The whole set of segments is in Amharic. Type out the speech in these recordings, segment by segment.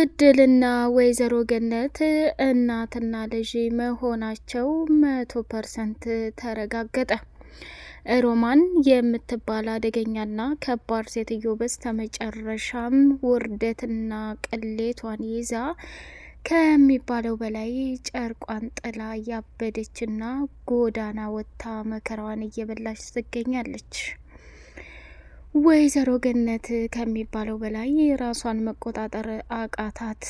እድልና ወይዘሮ ገነት እናትና ልጅ መሆናቸው 100% ተረጋገጠ። ሮማን የምትባል አደገኛና ከባድ ሴትዮ በስተመጨረሻም ውርደትና ቅሌቷን ይዛ ከሚባለው በላይ ጨርቋን ጥላ ያበደችና ጎዳና ወጥታ መከራዋን እየበላች ትገኛለች። ወይዘሮ ገነት ከሚባለው በላይ ራሷን መቆጣጠር አቃታት።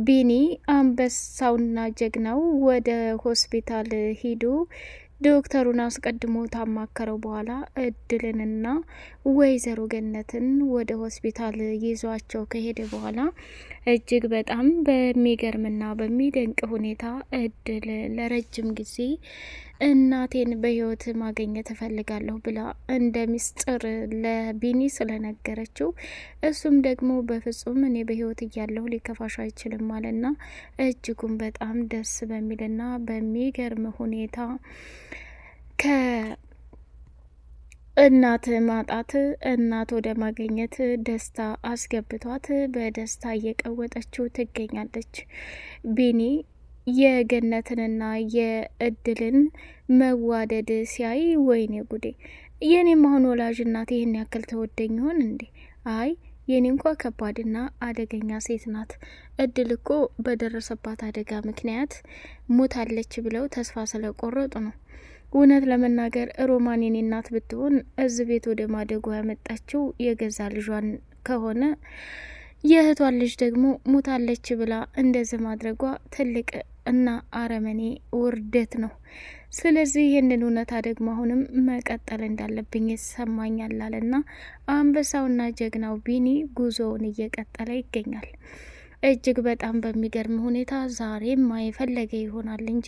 ቢኒ አንበሳውና ጀግናው ወደ ሆስፒታል ሂዱ ዶክተሩን አስቀድሞ ታማከረው በኋላ እድልንና ወይዘሮ ገነትን ወደ ሆስፒታል ይዟቸው ከሄደ በኋላ እጅግ በጣም በሚገርምና በሚደንቅ ሁኔታ እድል ለረጅም ጊዜ እናቴን በህይወት ማግኘት እፈልጋለሁ ብላ እንደ ሚስጥር ለቢኒ ስለነገረችው እሱም ደግሞ በፍጹም እኔ በህይወት እያለሁ ሊከፋሽ አይችልም አለና እጅጉን በጣም ደስ በሚልና በሚገርም ሁኔታ እናት ማጣት እናት ወደ ማግኘት ደስታ አስገብቷት በደስታ እየቀወጠችው ትገኛለች። ቢኒ የገነትንና የእድልን መዋደድ ሲያይ ወይኔ ጉዴ፣ የኔም አሁን ወላጅ እናት ይህን ያክል ተወደኝ ይሆን እንዴ? አይ የኔ እንኳ ከባድና አደገኛ ሴት ናት። እድል እኮ በደረሰባት አደጋ ምክንያት ሞታለች ብለው ተስፋ ስለቆረጡ ነው። እውነት ለመናገር ሮማን የኔ እናት ብትሆን እዚህ ቤት ወደ ማደጎ ያመጣችው የገዛ ልጇን ከሆነ የእህቷን ልጅ ደግሞ ሞታለች ብላ እንደዚህ ማድረጓ ትልቅ እና አረመኔ ውርደት ነው። ስለዚህ ይህንን እውነታ ደግሞ አሁንም መቀጠል እንዳለብኝ ይሰማኛል አለና አንበሳውና ጀግናው ቢኒ ጉዞውን እየቀጠለ ይገኛል። እጅግ በጣም በሚገርም ሁኔታ ዛሬም የፈለገ ይሆናል እንጂ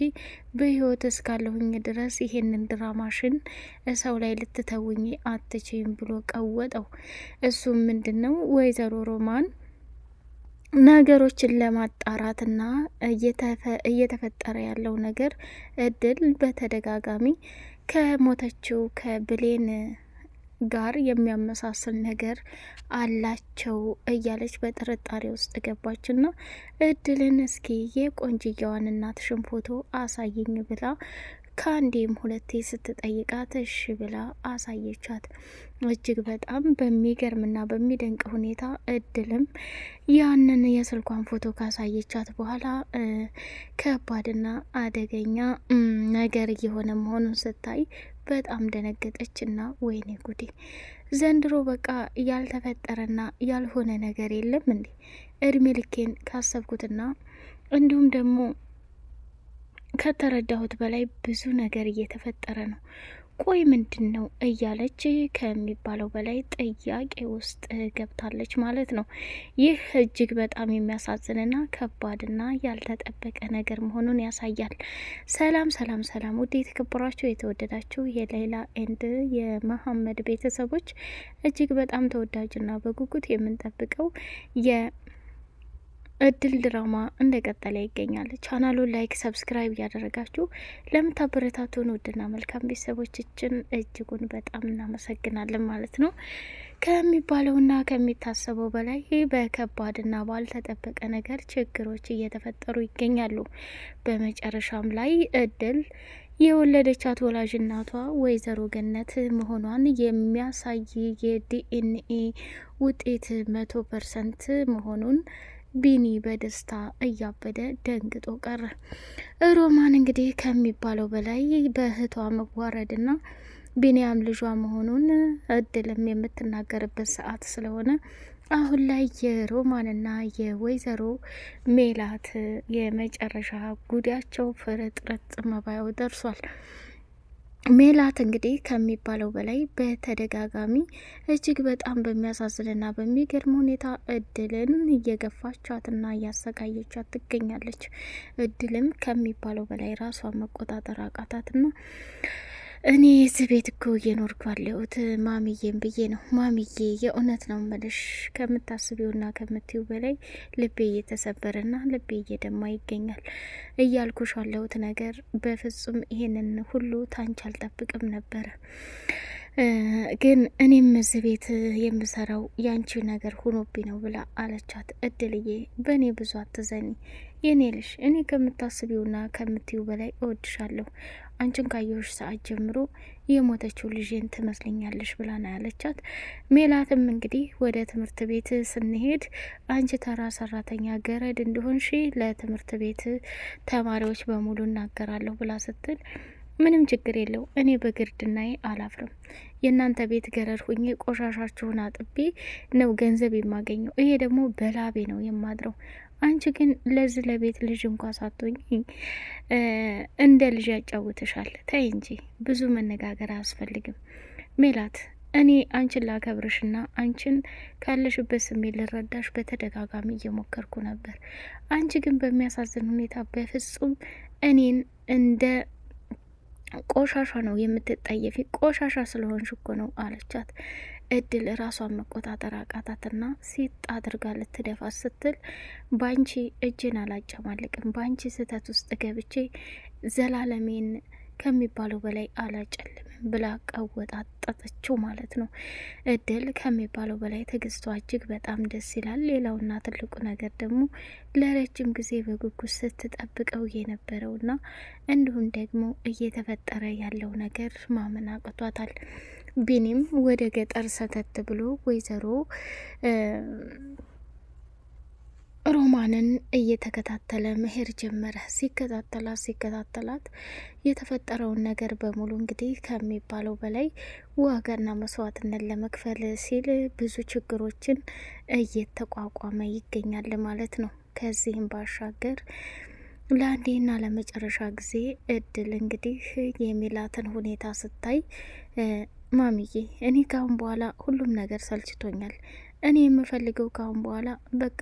በህይወት እስካለሁኝ ድረስ ይሄንን ድራማሽን ሰው ላይ ልትተውኝ አትችይም ብሎ ቀወጠው። እሱም ምንድነው ወይዘሮ ሮማን ነገሮችን ለማጣራትና እየተፈጠረ ያለው ነገር እድል በተደጋጋሚ ከሞተችው ከብሌን ጋር የሚያመሳስል ነገር አላቸው እያለች በጥርጣሬ ውስጥ ገባችና እድልን እስኪ የቆንጅየዋን እናትሽን ፎቶ አሳየኝ ብላ ከአንዴም ሁለቴ ስትጠይቃት እሺ ብላ አሳየቻት። እጅግ በጣም በሚገርምና በሚደንቅ ሁኔታ እድልም ያንን የስልኳን ፎቶ ካሳየቻት በኋላ ከባድና አደገኛ ነገር እየሆነ መሆኑን ስታይ በጣም ደነገጠችና ወይኔ ጉዴ፣ ዘንድሮ በቃ ያልተፈጠረና ያልሆነ ነገር የለም እንዴ? እድሜ ልኬን ካሰብኩትና እንዲሁም ደግሞ ከተረዳሁት በላይ ብዙ ነገር እየተፈጠረ ነው። ቆይ ምንድን ነው እያለች ከሚባለው በላይ ጥያቄ ውስጥ ገብታለች ማለት ነው። ይህ እጅግ በጣም የሚያሳዝንና ከባድና ያልተጠበቀ ነገር መሆኑን ያሳያል። ሰላም ሰላም ሰላም! ውድ የተከበራችሁ የተወደዳችሁ የሌላ ኤንድ የመሐመድ ቤተሰቦች እጅግ በጣም ተወዳጅና በጉጉት የምንጠብቀው እድል ድራማ እንደቀጠለ ይገኛል። ቻናሉን ላይክ፣ ሰብስክራይብ እያደረጋችሁ ለምታበረታቱን ውድና መልካም ቤተሰቦቻችን እጅጉን በጣም እናመሰግናለን ማለት ነው። ከሚባለውና ከሚታሰበው በላይ በከባድና ባልተጠበቀ ነገር ችግሮች እየተፈጠሩ ይገኛሉ። በመጨረሻም ላይ እድል የወለደቻት ወላጅ እናቷ ወይዘሮ ገነት መሆኗን የሚያሳይ የዲኤንኤ ውጤት 100% መሆኑን ቢኒ በደስታ እያበደ ደንግጦ ቀረ። ሮማን እንግዲህ ከሚባለው በላይ በእህቷ መዋረድና ቢኒያም ልጇ መሆኑን እድልም የምትናገርበት ሰዓት ስለሆነ አሁን ላይ የሮማንና የወይዘሮ ሜላት የመጨረሻ ጉዳያቸው ፍርጥርጥ መባያው ደርሷል። ሜላት እንግዲህ ከሚባለው በላይ በተደጋጋሚ እጅግ በጣም በሚያሳዝንና በሚገርም ሁኔታ እድልን እየገፋቻትና እያሰቃየቻት ትገኛለች። እድልም ከሚባለው በላይ ራሷን መቆጣጠር አቃታትና እኔ እዚህ ቤት እኮ እየኖርኩ ያለሁት ማሚዬን ብዬ ነው። ማሚዬ የእውነት ነው መልሽ ከምታስቢውና ከምትዩ በላይ ልቤ እየተሰበረና ልቤ እየደማ ይገኛል። እያልኩሽ ያለሁት ነገር በፍጹም ይሄንን ሁሉ ታንቺ አልጠብቅም ነበረ። ግን እኔም እዚህ ቤት የምሰራው ያንቺ ነገር ሆኖብኝ ነው ብላ አለቻት። እድልዬ በእኔ ብዙ አትዘኒ የኔ ልሽ፣ እኔ ከምታስቢውና ከምትዩ በላይ እወድሻለሁ። አንቺን ካየሁሽ ሰዓት ጀምሮ የሞተችው ልጄን ትመስለኛለሽ ብላ ነው ያለቻት። ሜላትም እንግዲህ ወደ ትምህርት ቤት ስንሄድ አንቺ ተራ ሰራተኛ ገረድ እንደሆንሽ ለትምህርት ቤት ተማሪዎች በሙሉ እናገራለሁ ብላ ስትል ምንም ችግር የለው፣ እኔ በግርድናዬ አላፍርም። የእናንተ ቤት ገረድ ሁኜ ቆሻሻችሁን አጥቤ ነው ገንዘብ የማገኘው። ይሄ ደግሞ በላቤ ነው የማድረው። አንቺ ግን ለዚህ ለቤት ልጅ እንኳ ሳትሆኝ እንደ ልጅ ያጫውትሻል። ተይ እንጂ ብዙ መነጋገር አያስፈልግም። ሜላት፣ እኔ አንቺን ላከብርሽና አንቺን ካለሽበት ስሜት ልረዳሽ በተደጋጋሚ እየሞከርኩ ነበር። አንቺ ግን በሚያሳዝን ሁኔታ በፍጹም እኔን እንደ ቆሻሻ ነው የምትጠየፊ። ቆሻሻ ስለሆንሽ እኮ ነው አለቻት። እድል ራሷን መቆጣጠር አቃታትና ሴት አድርጋ ልትደፋት ስትል ባንቺ እጅን አላጨማልቅም፣ ባንቺ ስህተት ውስጥ ገብቼ ዘላለሜን ከሚባለው በላይ አላጨልምም ብላ ቀወጣጠጠችው ማለት ነው። እድል ከሚባለው በላይ ትዕግስቷ እጅግ በጣም ደስ ይላል። ሌላውና ትልቁ ነገር ደግሞ ለረጅም ጊዜ በጉጉት ስትጠብቀው የነበረውና እንዲሁም ደግሞ እየተፈጠረ ያለው ነገር ማመን አቅቷታል። ቢኒም ወደ ገጠር ሰተት ብሎ ወይዘሮ ሮማንን እየተከታተለ መሄድ ጀመረ። ሲከታተላት የተፈጠረውን ነገር በሙሉ እንግዲህ ከሚባለው በላይ ዋጋና መስዋዕትነት ለመክፈል ሲል ብዙ ችግሮችን እየተቋቋመ ይገኛል ማለት ነው። ከዚህም ባሻገር ለአንዴና ለመጨረሻ ጊዜ እድል እንግዲህ የሜላትን ሁኔታ ስታይ ማሚዬ፣ እኔ ካሁን በኋላ ሁሉም ነገር ሰልችቶኛል። እኔ የምፈልገው ካሁን በኋላ በቃ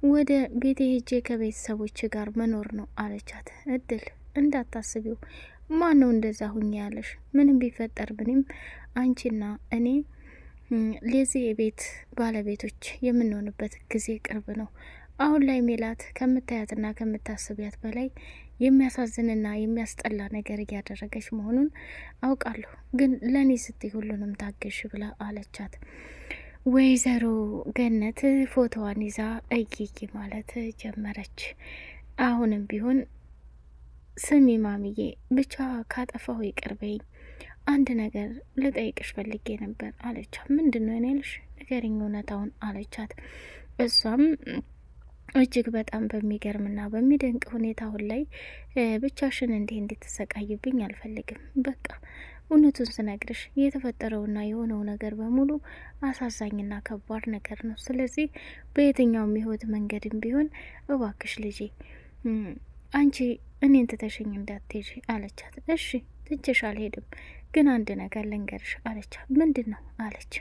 ወደ ቤቴ ሄጄ ከቤተሰቦች ጋር መኖር ነው አለቻት። እድል እንዳታስቢው፣ ማን ነው እንደዛ ሁኛ ያለሽ? ምንም ቢፈጠር ምንም አንቺና እኔ ለዚህ የቤት ባለቤቶች የምንሆንበት ጊዜ ቅርብ ነው። አሁን ላይ ሜላት ከምታያትና ከምታስቢያት በላይ የሚያሳዝንና የሚያስጠላ ነገር እያደረገች መሆኑን አውቃለሁ፣ ግን ለእኔ ስትይ ሁሉንም ታገሽ ብላ አለቻት። ወይዘሮ ገነት ፎቶዋን ይዛ እይይ ማለት ጀመረች። አሁንም ቢሆን ስሚ ማሚዬ፣ ብቻ ካጠፋሁ ይቅር በይኝ፣ አንድ ነገር ልጠይቅሽ ፈልጌ ነበር አለቻት። ምንድን ነው ያልሽ? ንገሪኝ እውነታውን አለቻት። እሷም እጅግ በጣም በሚገርምና በሚደንቅ ሁኔታ አሁን ላይ ብቻሽን እንድትሰቃይብኝ አልፈልግም። በቃ እውነቱን ስነግርሽ የተፈጠረውና የሆነው ነገር በሙሉ አሳዛኝና ከባድ ነገር ነው። ስለዚህ በየትኛውም የህይወት መንገድም ቢሆን እባክሽ ልጄ አንቺ እኔን ትተሽኝ እንዳትሄጂ አለቻት። እሺ ትቼሽ አልሄድም፣ ግን አንድ ነገር ልንገርሽ አለቻት። ምንድን ነው አለች።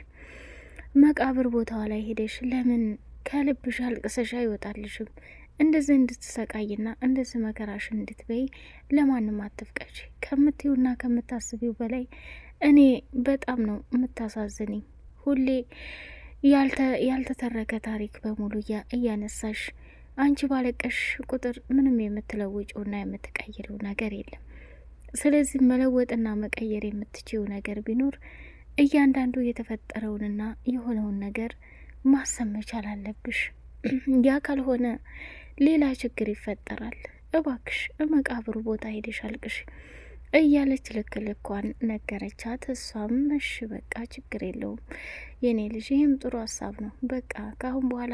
መቃብር ቦታዋ ላይ ሄደሽ ለምን ከልብሽ አልቅሰሽ አይወጣልሽም? እንደዚህ እንድትሰቃይና እንደዚህ መከራሽ እንድትበይ ለማንም አትፍቀጅ። ከምትዩና ከምታስቢው በላይ እኔ በጣም ነው የምታሳዝንኝ። ሁሌ ያልተተረከ ታሪክ በሙሉ እያነሳሽ አንቺ ባለቀሽ ቁጥር ምንም የምትለውጭውና የምትቀይረው ነገር የለም። ስለዚህ መለወጥና መቀየር የምትችው ነገር ቢኖር እያንዳንዱ የተፈጠረውንና የሆነውን ነገር ማሰብ መቻል አለብሽ። ያ ካልሆነ ሌላ ችግር ይፈጠራል። እባክሽ መቃብሩ ቦታ ሄደሽ አልቅሽ እያለች ልክ ልኳን ነገረቻት። እሷም እሺ በቃ ችግር የለውም የኔ ልጅ፣ ይህም ጥሩ ሀሳብ ነው። በቃ ካሁን በኋላ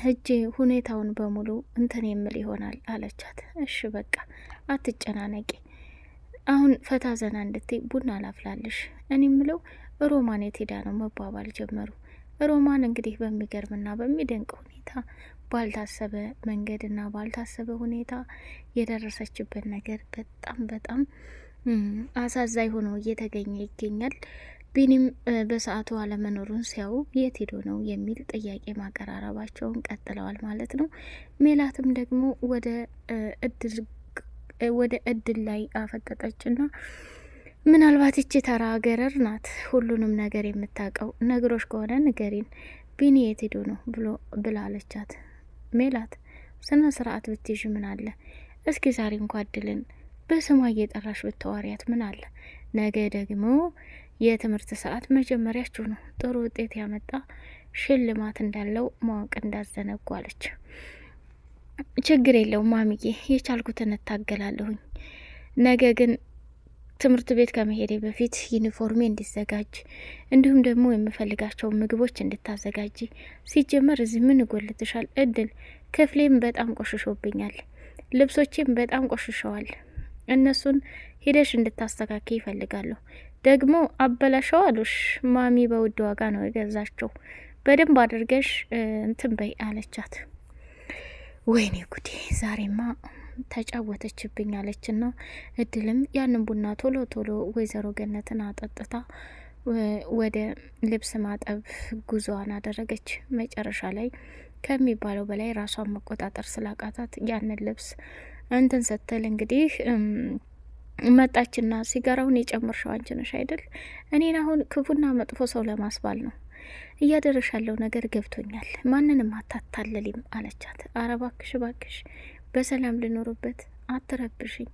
ህጄ ሁኔታውን በሙሉ እንትን የምል ይሆናል አለቻት። እሺ በቃ አትጨናነቂ፣ አሁን ፈታ ዘና እንድትይ ቡና ላፍላልሽ። እኔ ምለው ሮማን የት ሄዳ ነው መባባል ጀመሩ። ሮማን እንግዲህ በሚገርምና በሚደንቅ ሁኔታ ባልታሰበ መንገድና ባልታሰበ ሁኔታ የደረሰችበት ነገር በጣም በጣም አሳዛኝ ሆኖ እየተገኘ ይገኛል። ቢኒም በሰዓቱ አለመኖሩን ሲያዩ የት ሄዶ ነው የሚል ጥያቄ ማቀራረባቸውን ቀጥለዋል ማለት ነው። ሜላትም ደግሞ ወደ እድል ላይ አፈጠጠችና ምናልባት ይቺ ተራ ገረር ናት ሁሉንም ነገር የምታውቀው፣ ነግሮች ከሆነ ንገሪን፣ ቢኒ የት ሄዶ ነው ብላ አለቻት። ሜላት ስነ ስርዓት ብትይዥ ምን አለ? እስኪ ዛሬ እንኳ እድልን በስሟ እየጠራሽ ብታዋሪያት ምን አለ? ነገ ደግሞ የትምህርት ሰዓት መጀመሪያችሁ ነው። ጥሩ ውጤት ያመጣ ሽልማት እንዳለው ማወቅ እንዳዘነጉ አለች። ችግር የለውም ማሚዬ፣ የቻልኩትን እታገላለሁኝ። ነገ ግን ትምህርት ቤት ከመሄዴ በፊት ዩኒፎርሜ እንዲዘጋጅ እንዲሁም ደግሞ የምፈልጋቸው ምግቦች እንድታዘጋጂ። ሲጀመር እዚህ ምን ይጎልትሻል እድል? ክፍሌም በጣም ቆሽሾብኛል፣ ልብሶቼም በጣም ቆሽሸዋል። እነሱን ሂደሽ እንድታስተካኪ ይፈልጋለሁ። ደግሞ አበላሸው አሉሽ ማሚ፣ በውድ ዋጋ ነው የገዛቸው። በደንብ አድርገሽ እንትን በይ አለቻት። ወይኔ ጉዴ ዛሬማ ተጫወተችብኝ አለችና እድልም ያንን ቡና ቶሎ ቶሎ ወይዘሮ ገነትን አጠጥታ ወደ ልብስ ማጠብ ጉዞዋን አደረገች። መጨረሻ ላይ ከሚባለው በላይ ራሷን መቆጣጠር ስላቃታት ያንን ልብስ እንትን ስትል እንግዲህ መጣችና ሲጋራውን የጨመርሽው አንቺ ነሽ አይደል? እኔን አሁን ክፉና መጥፎ ሰው ለማስባል ነው እያደረሽ ያለው ነገር ገብቶኛል። ማንንም አታታለሊም አለቻት። አረ ባክሽ ባክሽ በሰላም ልኖርበት፣ አትረብሽኝ።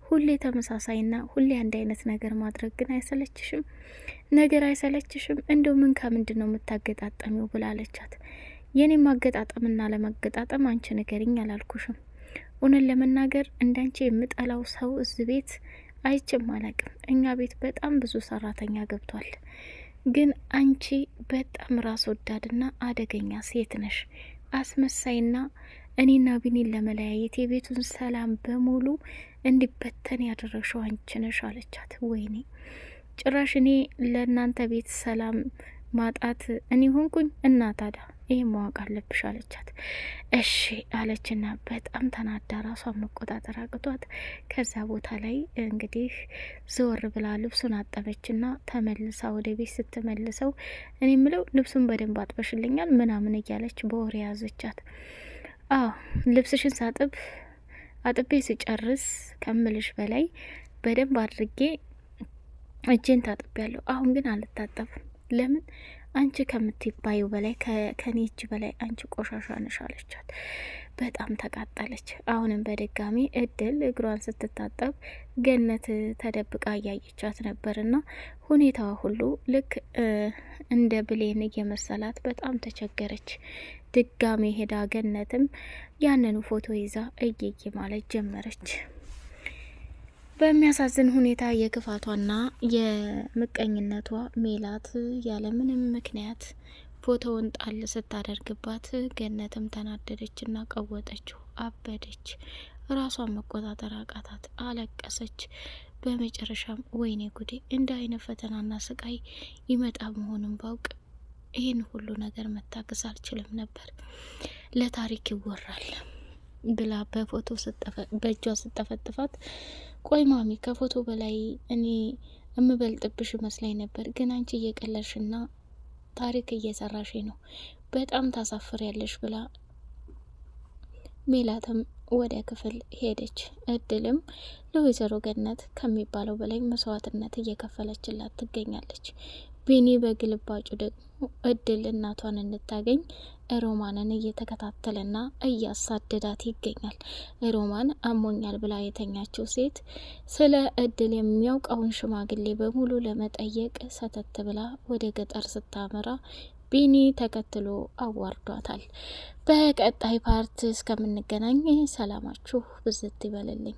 ሁሌ ተመሳሳይና ሁሌ አንድ አይነት ነገር ማድረግ ግን አይሰለችሽም? ነገር አይሰለችሽም? እንደው ምን ከምንድን ነው የምታገጣጠሚው? ብላለቻት። የኔ ማገጣጠምና ለመገጣጠም አንቺ ንገሪኝ አላልኩሽም? እውነት ለመናገር እንዳንቺ የምጠላው ሰው እዚህ ቤት አይችም አላቅም። እኛ ቤት በጣም ብዙ ሰራተኛ ገብቷል፣ ግን አንቺ በጣም ራስ ወዳድና አደገኛ ሴት ነሽ። አስመሳይና እኔና ቢኒን ለመለያየት የቤቱን ሰላም በሙሉ እንዲበተን ያደረግሽው አንቺ ነሽ አለቻት። ወይኔ ጭራሽ እኔ ለእናንተ ቤት ሰላም ማጣት እኔ ሆንኩኝ? እና ታዲያ ይህ ማወቅ አለብሽ አለቻት። እሺ አለችና በጣም ተናዳ ራሷን መቆጣጠር አቅቷት ከዛ ቦታ ላይ እንግዲህ ዘወር ብላ ልብሱን አጠበችና ተመልሳ ወደ ቤት ስትመልሰው እኔ ምለው ልብሱን በደንብ አጥበሽልኛል ምናምን እያለች በወሬ ያዘቻት። አዎ ልብስሽን አጥቤ ስጨርስ ከምልሽ በላይ በደንብ አድርጌ እጄን ታጥቤያለሁ። አሁን ግን አልታጠብም። ለምን? አንቺ ከምትባዩ በላይ ከኔ እጅ በላይ አንቺ ቆሻሻ ነሽ አለቻት። በጣም ተቃጠለች። አሁንም በድጋሚ እድል እግሯን ስትታጠብ ገነት ተደብቃ እያየቻት ነበርና ሁኔታዋ ሁሉ ልክ እንደ ብሌን እየመሰላት በጣም ተቸገረች። ድጋሚ ሄዳ ገነትም ያንኑ ፎቶ ይዛ እየየ ማለት ጀመረች። በሚያሳዝን ሁኔታ የክፋቷና የምቀኝነቷ ሜላት ያለምንም ምክንያት ፎቶውን ጣል ስታደርግባት ገነትም ተናደደችና ቀወጠችው፣ አበደች። ራሷን መቆጣጠር አቃታት፣ አለቀሰች። በመጨረሻም ወይኔ ጉዴ እንደ አይነት ፈተናና ስቃይ ይመጣ መሆኑን ባውቅ ይህን ሁሉ ነገር መታገስ አልችልም ነበር፣ ለታሪክ ይወራል ብላ በፎቶ በእጇ ስጠፈጥፋት፣ ቆይ ማሚ ከፎቶ በላይ እኔ እምበልጥብሽ መስላኝ ነበር፣ ግን አንቺ እየቀለድሽና ታሪክ እየሰራሽ ነው፣ በጣም ታሳፍር ያለሽ ብላ ሜላትም ወደ ክፍል ሄደች። እድልም ለወይዘሮ ገነት ከሚባለው በላይ መስዋዕትነት እየከፈለችላት ትገኛለች። ቢኒ በግልባጩ ደግሞ እድል እናቷን እንድታገኝ ሮማንን እየተከታተለና እያሳደዳት ይገኛል። ሮማን አሞኛል ብላ የተኛችው ሴት ስለ እድል የሚያውቀውን ሽማግሌ በሙሉ ለመጠየቅ ሰተት ብላ ወደ ገጠር ስታመራ ቢኒ ተከትሎ አዋርዷታል። በቀጣይ ፓርት እስከምንገናኝ ሰላማችሁ ብዝት ይበልልኝ።